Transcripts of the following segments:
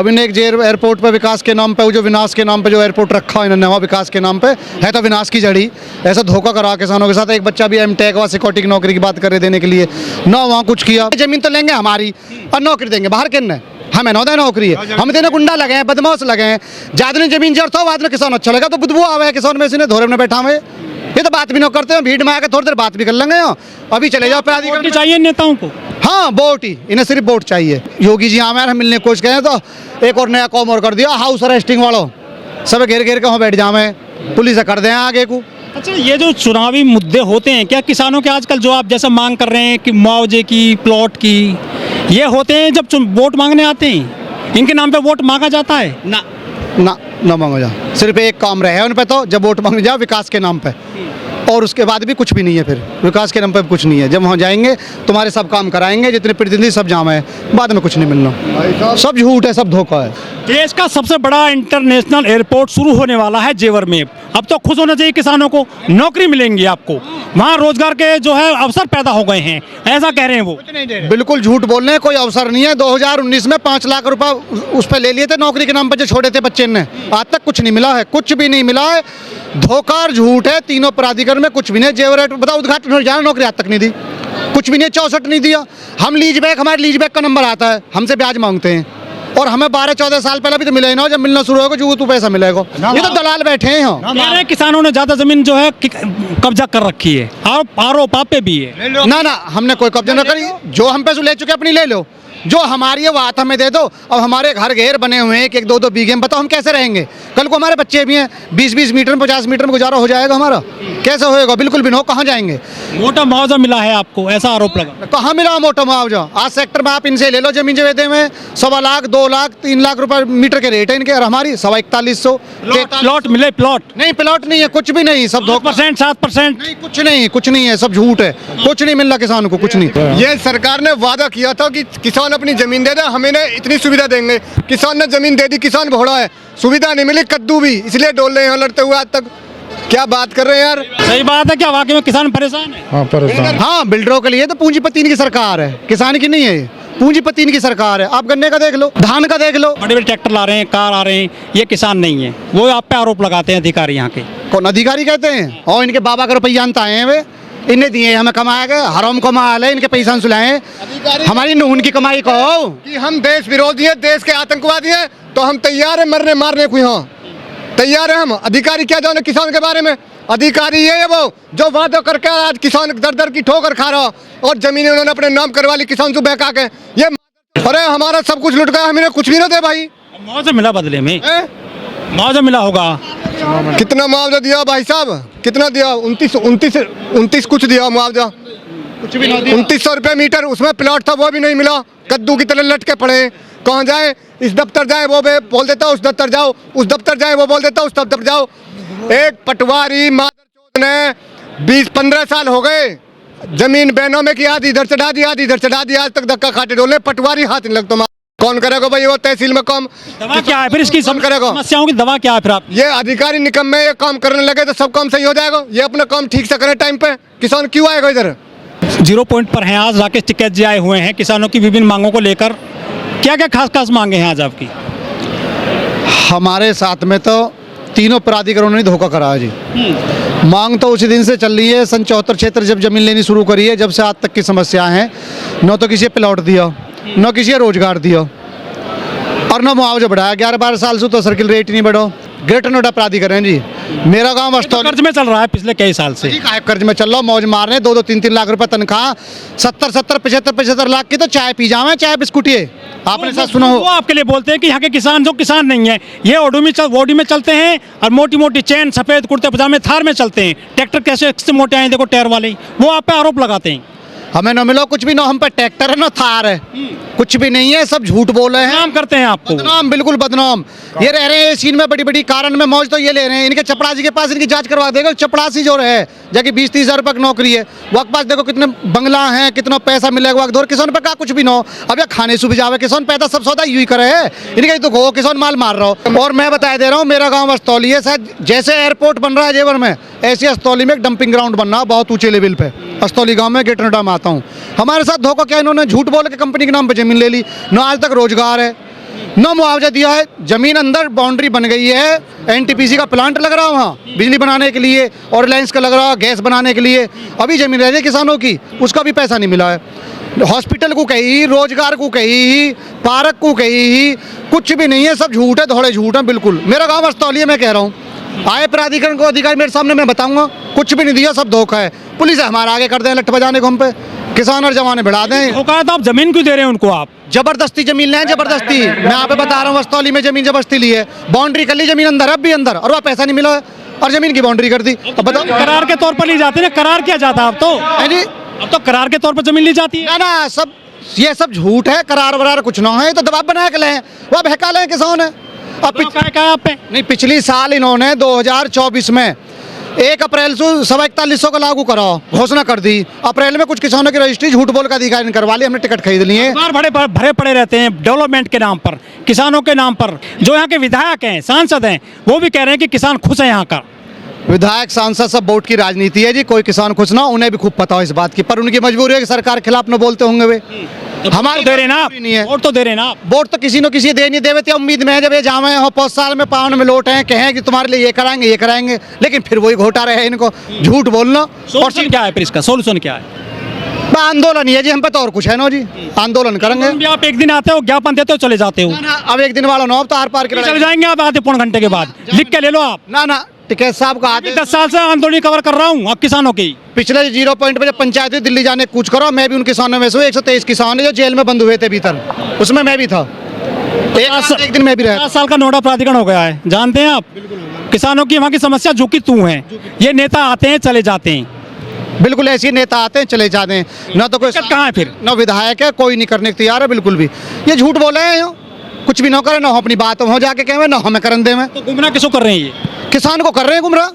अभी ने एक एयरपोर्ट पे विकास के नाम पे, वो जो विनाश के नाम पे जो एयरपोर्ट रखा है इन्होंने वहाँ विकास के नाम पे, है तो विनाश की जड़ी। ऐसा धोखा करा किसानों के साथ। एक बच्चा भी एमटेक व सिक्योरिटी की नौकरी की बात करे देने के लिए, ना वहाँ कुछ किया। ज़मीन तो लेंगे हमारी और नौकरी देंगे बाहर किन्ने, हमें नौदे नौकरी है, हम देने गुंडा लगे हैं, बदमाश लगे हैं। ज़्यादा जमीन जड़ तो बाद में किसान अच्छा लगा तो बुदबू आवे है किसान में से धोरे में बैठा हुए, ये तो बात भी नहीं करते हैं। भीड़ में आकर थोड़ी देर बात भी कर लेंगे। अभी चले जाओ प्राधिकरण चाहिए नेताओं को। हाँ वोट ही, इन्हें सिर्फ वोट चाहिए। योगी जी हमारे हम मिलने की कोशिश करें तो एक और नया कॉम और कर दिया, हाउस अरेस्टिंग वालों सब घेर घेर के वहाँ बैठ जाए, पुलिस कर दें आगे को। अच्छा, ये जो चुनावी मुद्दे होते हैं, क्या किसानों के आजकल जो आप जैसा मांग कर रहे हैं कि मुआवजे की, प्लॉट की, ये होते हैं जब वोट मांगने आते हैं, इनके नाम पे वोट मांगा जाता है? ना ना ना मांगो जा, सिर्फ एक काम रहे उन पे तो जब वोट मांगने जाओ विकास के नाम पे, और उसके बाद भी कुछ भी नहीं है। फिर विकास के नाम पे कुछ नहीं है। जब वहाँ जाएंगे तुम्हारे सब काम कराएंगे, जितने प्रतिनिधि सब जाम है, बाद में कुछ नहीं मिलना। सब झूठ है, सब धोखा है। देश का सबसे बड़ा इंटरनेशनल एयरपोर्ट शुरू होने वाला है जेवर में। अब तो खुश होना चाहिए किसानों को, नौकरी मिलेंगी आपको, वहाँ रोजगार के जो है अवसर पैदा हो गए हैं, ऐसा कह रहे हैं वो। बिल्कुल झूठ बोल रहे हैं, कोई अवसर नहीं है। 2019 में 5 लाख रुपए उस पर ले लिए थे नौकरी के नाम पर जो छोड़े थे बच्चे ने, आज तक कुछ नहीं मिला है, कुछ भी नहीं मिला है। धोखा और झूठ है तीनों प्राधिकरण में, कुछ भी नहीं। जेवर बताओ उद्घाटन हो जाना, नौकरी आज तक नहीं दी, कुछ भी नहीं। 64 नहीं दिया। हम लीज बैक, हमारे लीज बैक का नंबर आता है, हमसे ब्याज मांगते हैं, और हमें 12-14 साल पहले भी तो मिला ही ना। जब मिलना शुरू होगा जो तो पैसा मिलेगा। ये तो दलाल बैठे हैं यहाँ। किसानों ने ज्यादा जमीन जो है कब्जा कर रखी है, आरोप आप पे भी है। ना ना, हमने कोई कब्जा ना करी, जो हम पैसे ले चुके अपनी ले लो, जो हमारी है वो हाथ हमें दे दो। अब हमारे घर घेर बने हुए हैं 1-2 बीघे में, बताओ हम कैसे रहेंगे? कल को हमारे बच्चे भी हैं, 20-20 मीटर में, 50 मीटर में गुजारा हो जाएगा हमारा, कैसे होएगा? बिल्कुल भी नहीं। कहाँ जाएंगे? मोटा मुआवजा मिला है आपको, ऐसा आरोप लगा। कहाँ मिला मोटा मुआवजा? आज सेक्टर में आप इनसे ले लो जमीन जो देते हैं, 1.25 लाख, 2 लाख, 3 लाख रुपए मीटर के रेट है इनके, और हमारी 41,400। प्लॉट मिले? प्लॉट नहीं, प्लॉट नहीं है, कुछ भी नहीं, सब 2%, 7% नहीं, कुछ नहीं है, सब झूठ है। कुछ नहीं मिल रहा किसान को, कुछ नहीं। ये सरकार ने वादा किया था कि किसान अपनी जमीन दे दे, हमें इतनी सुविधा देंगे। किसान ने जमीन दे दी, किसान भोड़ा है, सुविधा नहीं मिली, कद्दू भी, इसलिए डोल रहे हैं लड़ते हुए आज तक। क्या बात कर रहे हैं यार? सही बात है, क्या वाकई में किसान परेशान है? हाँ परेशान। हाँ, बिल्डरों के लिए तो पूंजीपति की सरकार है, किसान की नहीं है। पूंजीपति की सरकार है। आप गन्ने का देख लो, धान का देख लो, बड़े बड़े ट्रैक्टर ला रहे हैं, कार आ रहे हैं, ये किसान नहीं है। वो आप पे आरोप लगाते हैं अधिकारी यहाँ के। कौन अधिकारी कहते हैं? और इनके बाबा का रुपया जानता है वे, इन्हें दिए हमें कमाया गए, हराम कमा ले, इनके पैसा सुलाए। हमारी नून की कमाई कहो कि हम देश विरोधी हैं, देश के आतंकवादी हैं, तो हम तैयार हैं मरने मारने को, यहाँ तैयार हैं हम। अधिकारी क्या जाने किसान के बारे में? अधिकारी ये है वो जो वादा करके आज किसान दर दर की ठोकर खा रहा, और जमीनें उन्होंने अपने नाम करवा ली किसान से बहका के। ये अरे हमारा सब कुछ लुट गया, हमें कुछ भी ना दे भाई। मुआवजा मिला बदले में? मुआवजा मिला होगा। कितना मुआवजा दिया भाई साहब? कितना दिया? 29 कुछ दिया मुआवजा, कुछ भी नहीं दिया। 2900 रुपये मीटर, उसमें प्लॉट था वो भी नहीं मिला। कद्दू की तरह लटके पड़े। कहाँ जाए? इस दफ्तर जाए वो बोल देता, उस दफ्तर जाओ, उस दफ्तर जाए वो बोल देता, उस दफ्तर जाओ। एक पटवारी मादरचोद ने 20-15 साल हो गए जमीन बहनों में की, आधी इधर चढ़ा दी, आधी इधर चढ़ा दी, आज तक धक्का खाते डोले। पटवारी हाथ नहीं लगता। कौन करेगा भाई? वो तहसील में काम दवा क्या है फिर? इसकी समस्याओं की दवा क्या है फिर? आप ये अधिकारी निकम्मे ये काम करने लगे तो सब काम सही हो जाएगा। ये अपना काम ठीक से करें टाइम पे, किसान क्यों आएगा इधर? 0 पॉइंट पर हैं आज राकेश टिकैत जी आए हुए हैं किसानों की विभिन्न मांगों को लेकर। क्या क्या खास मांगे हैं आज आपकी? हमारे साथ में तो तीनों प्राधिकरणों ने धोखा करा है जी। मांग तो उसी दिन से चल रही है, सन 74-76 जब जमीन लेनी शुरू करी है, जब से आज तक की समस्या है। न तो किसी प्लॉट दिया, न किसी रोजगार दिया, और न मुआवजा बढ़ाया। 11-12 साल से तो सर्किल रेट नहीं बढ़ो। ग्रेटर नोएडा प्राधिकरण जी, मेरा गांव अस्तौली कर्ज में चल रहा है पिछले कई साल से। कर्ज में चल रहा, मौज मारने, 2-2, 3-3 लाख रुपए तनख्वाह, 70-70, 75-75 लाख की तो चाय पी जावे, चाय बिस्कुट। ये आपने साथ सुना हो? वो आपके लिए बोलते हैं कि यहाँ के किसान जो किसान नहीं है, ये ऑडी में चलते हैं, और मोटी मोटी चैन, सफेद कुर्ते पजामे, थार में चलते हैं। ट्रैक्टर कैसे मोटे आए देखो, टायर वाले, वो आप पे आरोप लगाते हैं। हमें न मिलो कुछ भी, ना हम पे ट्रैक्टर है ना थार है, कुछ भी नहीं है, सब झूठ बोल रहे हैं। बदनाम करते हैं आपको, बदनाम, बिल्कुल बदनाम। ये रह रहे हैं सीन में बड़ी बड़ी कारण में मौज, तो ये ले रहे हैं। इनके चपड़ासी के पास इनकी जांच करवा देगा। चपड़ासी जो रहे जाके 20-30 हज़ार रुपये की नौकरी है, वो पास देखो कितने बंगला हैं, कितना पैसा मिलेगा वक्त। किसान पे का कुछ भी ना हो। अब ये खाने सुबह जावे, किसान पैदा सब सौदा यूँ ही करे है। इनके तो गो किसान माल मार रहा हो। और मैं बता दे रहा हूँ, मेरा गाँव अस्तौली है, शायद जैसे एयरपोर्ट बन रहा है जेवर में, ऐसे अस्तौली में एक डंपिंग ग्राउंड बन रहा, बहुत ऊंचे लेवल पे। अस्तौली गाँव में ग्रेटर नोएडा में आता हूँ। हमारे साथ धोखा क्या, इन्होंने झूठ बोल के कंपनी के नाम पे जमीन ले ली, न आज तक रोजगार है। ना मुआवजा दिया है। जमीन अंदर बाउंड्री बन गई है, एनटीपीसी का प्लांट लग रहा है वहाँ बिजली बनाने के लिए, और रिलायंस का लग रहा है गैस बनाने के लिए। अभी जमीन रह रही है किसानों की, उसका भी पैसा नहीं मिला है। हॉस्पिटल को कही, रोजगार को कही, पार्क को कही, कुछ भी नहीं है, सब झूठ है, थोड़े झूठ है बिल्कुल। मेरा गाँव मस्तौली है, मैं कह रहा हूँ। आए प्राधिकरण को अधिकारी मेरे सामने, मैं बताऊंगा, कुछ भी नहीं दिया, सब धोखा है। पुलिस है हमारा आगे कर दें लठ बजाने को हम पे, किसान और जवाने बढ़ा दें। धोखा है तो आप जमीन क्यों दे रहे हैं उनको? आप जबरदस्ती जमीन लें, जबरदस्ती। मैं आप पे बता रहा हूँ, वस्तौली में जमीन जबरदस्ती ली है, बाउंड्री कर ली जमीन अंदर, अब भी अंदर, और वह पैसा नहीं मिला है, और जमीन की बाउंड्री कर दी। अब बताओ, करार के तौर पर ली जाती है ना, करार किया जाता है अब तो। है जी? अब तो करार के तौर पर जमीन ली जाती है। ना ना, सब ये सब झूठ है, करार वरार कुछ ना है, तो दबाव बना के लें, वह बहका लें किसान है। अब क्या है आप पे? नहीं, पिछली साल इन्होंने 2024 में 1 अप्रैल से 41,400 का लागू करा, घोषणा कर दी। अप्रैल में कुछ किसानों की रजिस्ट्री झूठ बोल का अधिकारी करवा ली, हमने टिकट खरीद लिए। बड़े भरे पड़े रहते हैं डेवलपमेंट के नाम पर, किसानों के नाम पर। जो यहाँ के विधायक हैं, सांसद हैं, वो भी कह रहे हैं कि किसान खुश है यहाँ का। विधायक सांसद सब वोट की राजनीति है जी, कोई किसान खुश ना, उन्हें भी खूब पता हो इस बात की, पर उनकी मजबूरी है कि सरकार खिलाफ न बोलते होंगे वे। हमारे दे रहे ना आप, नहीं है, वोट तो दे रहे ना आप। वोट तो किसी न किसी दे नहीं देवे थे। उम्मीद में है जब ये जावे हो 5 साल में पावन में लौट हैं, कहें कि तुम्हारे लिए ये कराएंगे ये कराएंगे, लेकिन फिर वही घोटा रहे इनको, झूठ बोलना। और सोल्यूशन क्या है फिर इसका? सोल्यूशन क्या है? आंदोलन ही है जी, हम पे तो और कुछ है ना जी, आंदोलन करेंगे। भी आप एक दिन आते हो, ज्ञापन देते हो, चले जाते हो। अब एक दिन वाला ना, अब तो आर पार के चले जाएंगे आप आधे पौन घंटे के बाद, लिख के ले लो आप। ना ना, टिकैत साहब का आते 10 साल से आंदोलन कवर कर रहा हूँ अब किसानों की। पिछले 0 पॉइंट पे जब पंचायत हुई दिल्ली जाने कूच करो, मैं भी उन किसानों में से हूँ। 123 किसान है जो जेल में बंद हुए थे भीतर, उसमें मैं भी था। एक दिन मैं भी रहा। 50 साल का नोडा प्राधिकरण हो गया है, जानते हैं आप? किसानों की वहाँ की समस्या झुकी तू है। ये नेता आते हैं, चले जाते हैं। बिल्कुल ऐसे नेता आते हैं, चले जाते हैं, ना तो कोई कहाँ है फिर? ना विधायक है, कोई नहीं करने को तैयार है बिल्कुल भी। ये झूठ बोले हैं, कुछ भी ना करे, ना अपनी बात हो जाके कहें, ना हमें करन दे में। तो गुमराह किसको कर रहे हैं? ये किसान को कर रहे हैं गुमराह,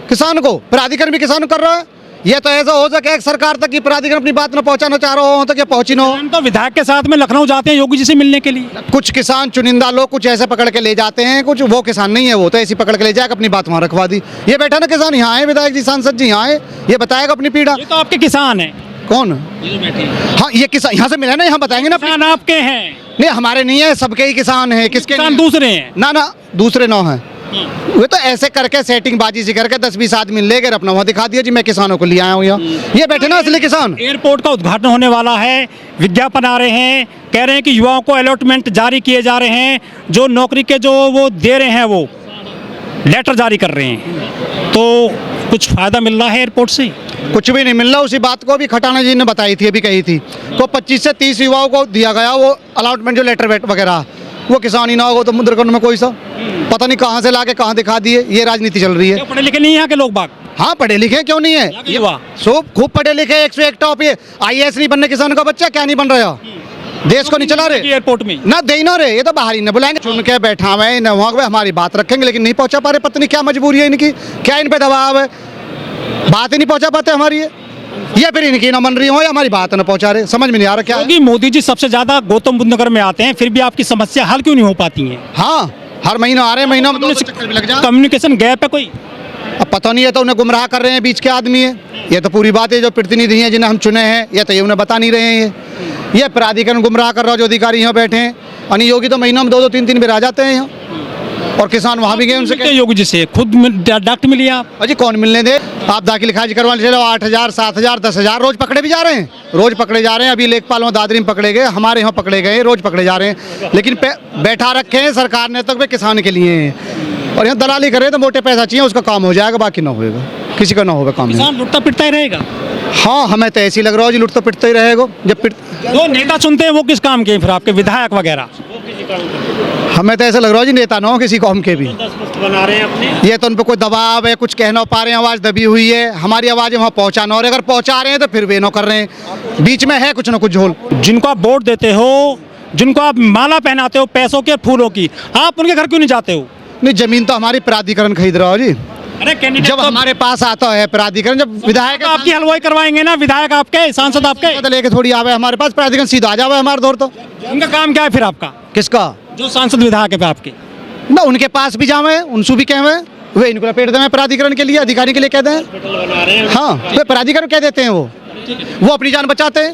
किसान को। प्राधिकरण भी किसान को कर रहा है। ये तो ऐसा हो सके एक सरकार तक कि प्राधिकरण अपनी बात न पहुंचाना चाह रहा हो तो क्या पहुंची ना हो। हम तो विधायक के साथ में लखनऊ जाते हैं योगी जी से मिलने के लिए। कुछ किसान चुनिंदा लोग कुछ ऐसे पकड़ के ले जाते हैं, कुछ वो किसान नहीं है, वो तो ऐसी पकड़ के ले जाकर अपनी बात वहाँ रखवा दी। ये बैठा ना किसान, यहाँ आए विधायक जी, सांसद जी यहाँ आए, ये बताएगा अपनी पीड़ा। ये तो आपके किसान हैं। कौन? हाँ, ये किसान यहाँ से मिला ना, यहाँ बताएंगे ना। किसान आपके हैं? नहीं, हमारे नहीं है, सबके ही किसान हैं। किसके किसान दूसरे हैं? ना ना, दूसरे नौ हैं। वो तो ऐसे करके सेटिंग बाजी से करके 10-20 आदमी लेकर अपना वहाँ दिखा दिया जी मैं किसानों को ले आया हूँ यहाँ। ये बैठे ना असली किसान। एयरपोर्ट का उद्घाटन होने वाला है, विज्ञापन आ रहे हैं, कह रहे हैं कि युवाओं को अलॉटमेंट जारी किए जा रहे हैं, जो नौकरी के जो वो दे रहे हैं, वो लेटर जारी कर रहे हैं। तो कुछ फायदा मिल रहा है एयरपोर्ट से? कुछ भी नहीं मिल रहा। उसी बात को भी खटाना जी ने बताई थी, अभी कही थी, तो 25 से 30 युवाओं को दिया गया वो अलॉटमेंट जो लेटर वगैरह, वो किसान ही ना होगा तो मुद्रकरण में कोई सा पता नहीं कहाँ से लाके कहाँ दिखा दिए। ये राजनीति चल रही है। पढ़े लिखे नहीं यहाँ के लोग बाग? हाँ, पढ़े लिखे क्यों नहीं है, युवा सब खूब पढ़े लिखे, 101 टॉप। ये IAS नहीं बनने किसानों का बच्चा क्या नहीं बन रहा, देश को नहीं चला रहे एयरपोर्ट में ना, दे ना रहे। ये तो बाहर ही न बुलाएंगे, चुन के बैठा हुए न वहाँ पे हमारी बात रखेंगे, लेकिन नहीं पहुँचा पा रहे। पता नहीं क्या मजबूरी है इनकी, क्या इन पे दबाव है, बात ही नहीं पहुँचा पाते हमारी। ये फिर इनकी ना बन रही हो या हमारी बात न पहुँचा रहे, समझ में नहीं आ रहा क्या है। मोदी जी सबसे ज्यादा गौतम बुद्ध नगर में आते हैं, फिर भी आपकी समस्या हल क्यों नहीं हो पाती है? हाँ, हर महीना आ रहे हैं, महीना में 2 चक्कर भी लग जाए। कम्युनिकेशन गैप है कोई? अब पता नहीं है, तो उन्हें गुमराह कर रहे हैं, बीच के आदमी है। ये तो पूरी बात है, जो प्रतिनिधि हैं जिन्हें हम चुने हैं, ये तो ये उन्हें बता नहीं रहे हैं। ये प्राधिकरण गुमराह कर रहा है, जो अधिकारी यहाँ बैठे हैं। अनि योगी तो महीना में 2-2, 3-3 बार आ जाते हैं यहाँ, और किसान वहाँ भी गए उनसे। योगी जी से खुद डॉक्टर मिलिए आप? अजी कौन मिलने दे, आप दाखिल खारिज करवा चलो। 8,000, 7,000, 10,000 रोज पकड़े भी जा रहे हैं, रोज पकड़े जा रहे हैं। अभी लेखपाल में दादरी में पकड़े गए, हमारे यहाँ पकड़े गए, रोज पकड़े जा रहे हैं। लेकिन बैठा रखे हैं सरकार ने तक वे किसान के लिए हैं, और यहाँ दलाली करे तो मोटे पैसा चाहिए, उसका काम हो जाएगा, बाकी ना होगा, किसी का ना होगा काम। किसान लुटता पिटता ही रहेगा। हाँ, हमें तो ऐसी लग रहा है जी, लुटता पिटता ही रहेगा। जब जो नेता चुनते हैं वो किस काम के? फिर आपके विधायक वगैरह? हमें तो ऐसा लग रहा है जी, नेता ना हो किसी कौम के भी, बना रहे हैं अपने। ये तो उन पर कोई दबाव है, कुछ कह ना पा रहे हैं, आवाज़ दबी हुई है, हमारी आवाज़ वहाँ पहुँचाना, और अगर पहुँचा रहे हैं तो फिर वे ना कर रहे हैं, बीच में है कुछ ना कुछ झोल। जिनको आप वोट देते हो, जिनको आप माला पहनाते हो पैसों के फूलों की, आप उनके घर क्यों नहीं जाते हो? नहीं, जमीन तो हमारी प्राधिकरण खरीद रहा हो जी। अरे कैंडिडेट जब हमारे पास आता है प्राधिकरण, जब विधायक आपकी हलवाई करवाएंगे ना, विधायक आपके, सांसद आपके लेके थोड़ी आवे हमारे पास, प्राधिकरण सीधा आ जावे हमारे दौर। तो उनका काम क्या है फिर आपका? किसका? जो सांसद विधायक है आपके ना, उनके पास भी जावे, उनसे भी कहें, वे इनको लपेट दें प्राधिकरण के लिए, अधिकारी के लिए कह दें। हाँ, वे प्राधिकरण कह देते हैं, वो अपनी जान बचाते हैं।